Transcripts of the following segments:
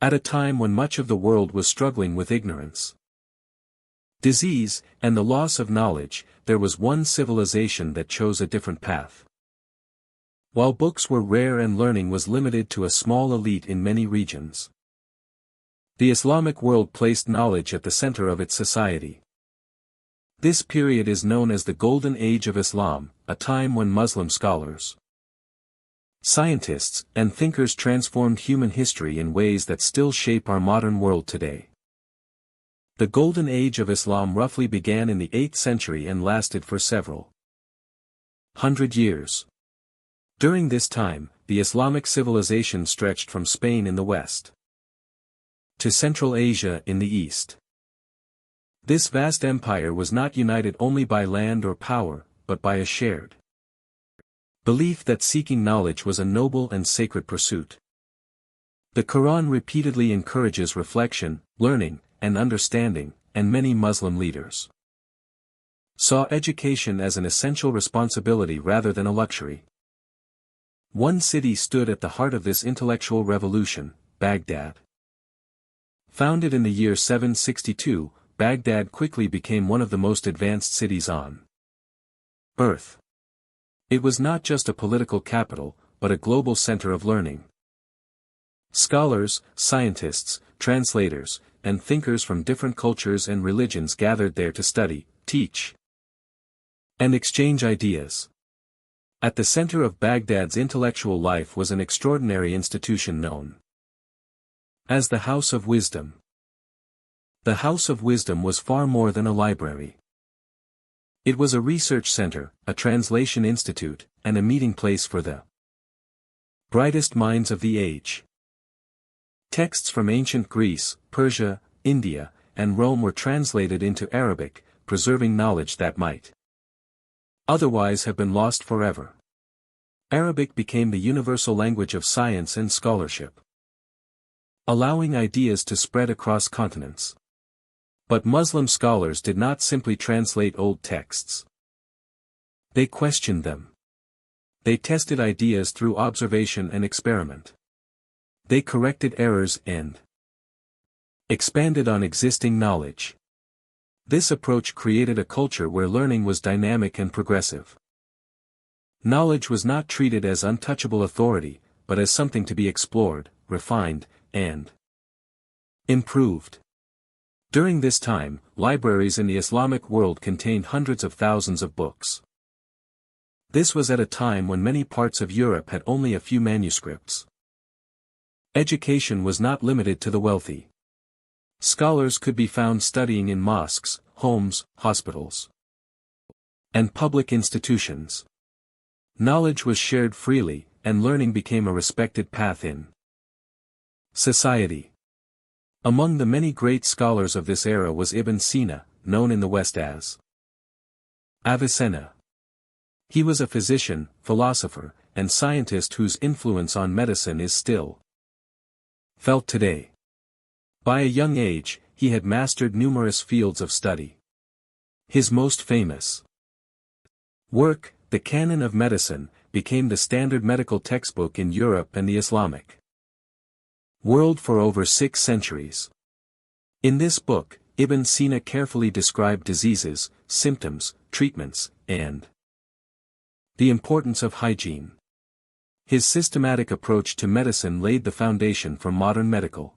At a time when much of the world was struggling with ignorance, disease, and the loss of knowledge, there was one civilization that chose a different path. While books were rare and learning was limited to a small elite in many regions, the Islamic world placed knowledge at the center of its society. This period is known as the Golden Age of Islam, a time when Muslim scholars, scientists, and thinkers transformed human history in ways that still shape our modern world today. The Golden Age of Islam roughly began in the 8th century and lasted for several hundred years. During this time, the Islamic civilization stretched from Spain in the west to Central Asia in the east. This vast empire was not united only by land or power, but by a shared belief that seeking knowledge was a noble and sacred pursuit. The Quran repeatedly encourages reflection, learning, and understanding, and many Muslim leaders saw education as an essential responsibility rather than a luxury. One city stood at the heart of this intellectual revolution, Baghdad. Founded in the year 762, Baghdad quickly became one of the most advanced cities on earth. It was not just a political capital, but a global center of learning. Scholars, scientists, translators, and thinkers from different cultures and religions gathered there to study, teach, and exchange ideas. At the center of Baghdad's intellectual life was an extraordinary institution known as the House of Wisdom. The House of Wisdom was far more than a library. It was a research center, a translation institute, and a meeting place for the brightest minds of the age. Texts from ancient Greece, Persia, India, and Rome were translated into Arabic, preserving knowledge that might otherwise have been lost forever. Arabic became the universal language of science and scholarship, allowing ideas to spread across continents. But Muslim scholars did not simply translate old texts. They questioned them. They tested ideas through observation and experiment. They corrected errors and expanded on existing knowledge. This approach created a culture where learning was dynamic and progressive. Knowledge was not treated as untouchable authority, but as something to be explored, refined, and improved. During this time, libraries in the Islamic world contained hundreds of thousands of books. This was at a time when many parts of Europe had only a few manuscripts. Education was not limited to the wealthy. Scholars could be found studying in mosques, homes, hospitals, and public institutions. Knowledge was shared freely, and learning became a respected path in society. Among the many great scholars of this era was Ibn Sina, known in the West as Avicenna. He was a physician, philosopher, and scientist whose influence on medicine is still felt today. By a young age, he had mastered numerous fields of study. His most famous work, The Canon of Medicine, became the standard medical textbook in Europe and the Islamic world for over 6 centuries. In this book, Ibn Sina carefully described diseases, symptoms, treatments, and the importance of hygiene. His systematic approach to medicine laid the foundation for modern medical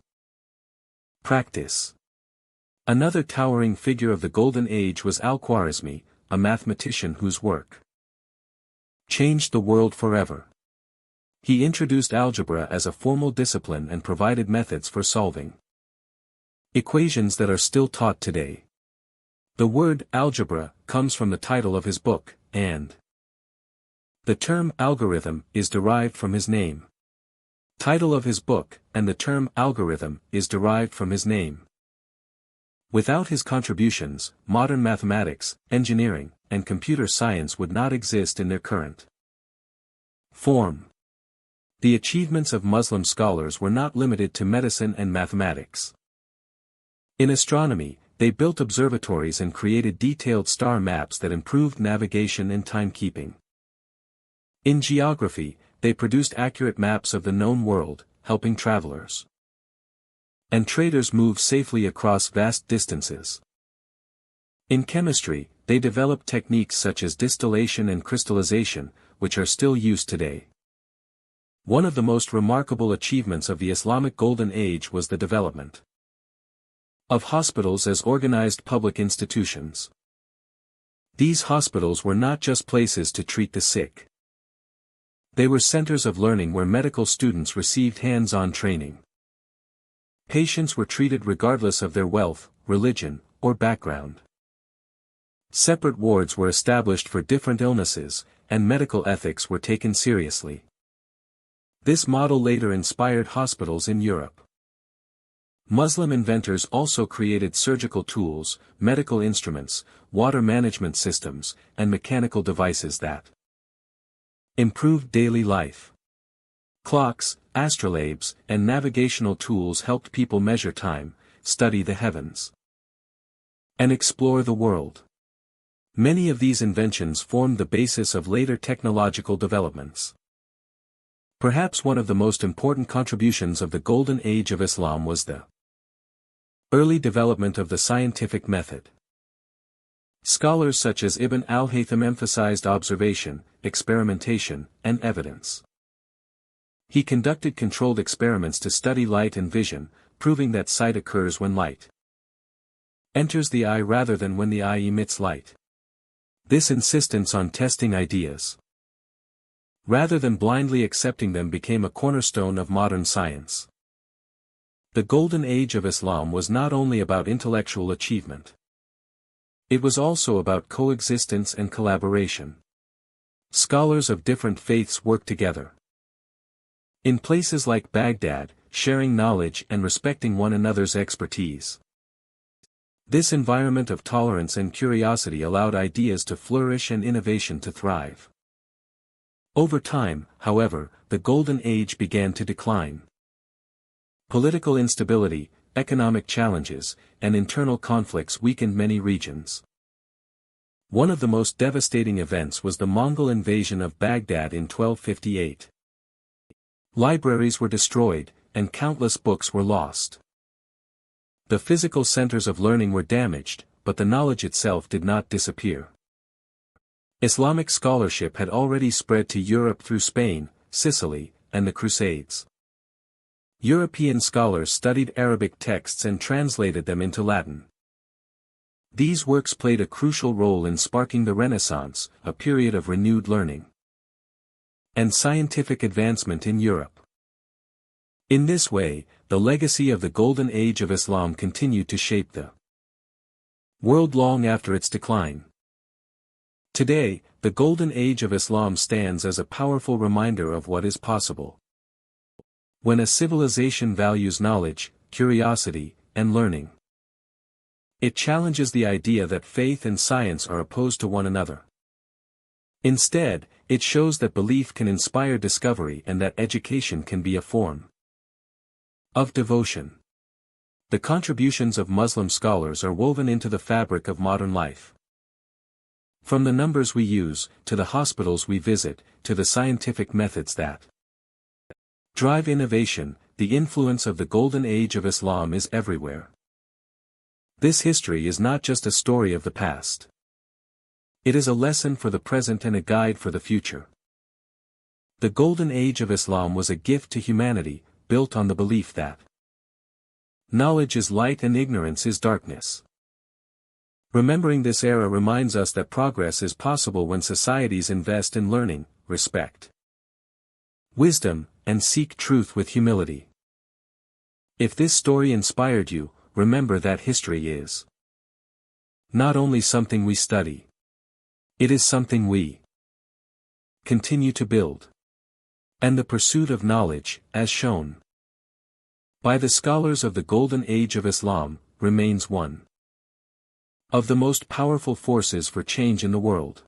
practice. Another towering figure of the Golden Age was Al-Khwarizmi, a mathematician whose work changed the world forever. He introduced algebra as a formal discipline and provided methods for solving equations that are still taught today. The word algebra comes from the title of his book, and the term algorithm is derived from his name. Title of his book, and the term algorithm is derived from his name. Without his contributions, modern mathematics, engineering, and computer science would not exist in their current form. The achievements of Muslim scholars were not limited to medicine and mathematics. In astronomy, they built observatories and created detailed star maps that improved navigation and timekeeping. In geography, they produced accurate maps of the known world, helping travelers and traders moved safely across vast distances. In chemistry, they developed techniques such as distillation and crystallization, which are still used today. One of the most remarkable achievements of the Islamic Golden Age was the development of hospitals as organized public institutions. These hospitals were not just places to treat the sick. They were centers of learning where medical students received hands-on training. Patients were treated regardless of their wealth, religion, or background. Separate wards were established for different illnesses, and medical ethics were taken seriously. This model later inspired hospitals in Europe. Muslim inventors also created surgical tools, medical instruments, water management systems, and mechanical devices that improved daily life. Clocks, astrolabes, and navigational tools helped people measure time, study the heavens, and explore the world. Many of these inventions formed the basis of later technological developments. Perhaps one of the most important contributions of the Golden Age of Islam was the early development of the scientific method. Scholars such as Ibn al-Haytham emphasized observation, experimentation, and evidence. He conducted controlled experiments to study light and vision, proving that sight occurs when light enters the eye rather than when the eye emits light. This insistence on testing ideas rather than blindly accepting them became a cornerstone of modern science. The Golden Age of Islam was not only about intellectual achievement. It was also about coexistence and collaboration. Scholars of different faiths worked together in places like Baghdad, sharing knowledge and respecting one another's expertise. This environment of tolerance and curiosity allowed ideas to flourish and innovation to thrive. Over time, however, the Golden Age began to decline. Political instability, economic challenges, and internal conflicts weakened many regions. One of the most devastating events was the Mongol invasion of Baghdad in 1258. Libraries were destroyed, and countless books were lost. The physical centers of learning were damaged, but the knowledge itself did not disappear. Islamic scholarship had already spread to Europe through Spain, Sicily, and the Crusades. European scholars studied Arabic texts and translated them into Latin. These works played a crucial role in sparking the Renaissance, a period of renewed learning and scientific advancement in Europe. In this way, the legacy of the Golden Age of Islam continued to shape the world long after its decline. Today, the Golden Age of Islam stands as a powerful reminder of what is possible when a civilization values knowledge, curiosity, and learning. It challenges the idea that faith and science are opposed to one another. Instead, it shows that belief can inspire discovery and that education can be a form of devotion. The contributions of Muslim scholars are woven into the fabric of modern life. From the numbers we use, to the hospitals we visit, to the scientific methods that drive innovation, the influence of the Golden Age of Islam is everywhere. This history is not just a story of the past. It is a lesson for the present and a guide for the future. The Golden Age of Islam was a gift to humanity, built on the belief that knowledge is light and ignorance is darkness. Remembering this era reminds us that progress is possible when societies invest in learning, respect wisdom, and seek truth with humility. If this story inspired you, remember that history is not only something we study. It is something we continue to build. And the pursuit of knowledge, as shown by the scholars of the Golden Age of Islam, remains one of the most powerful forces for change in the world.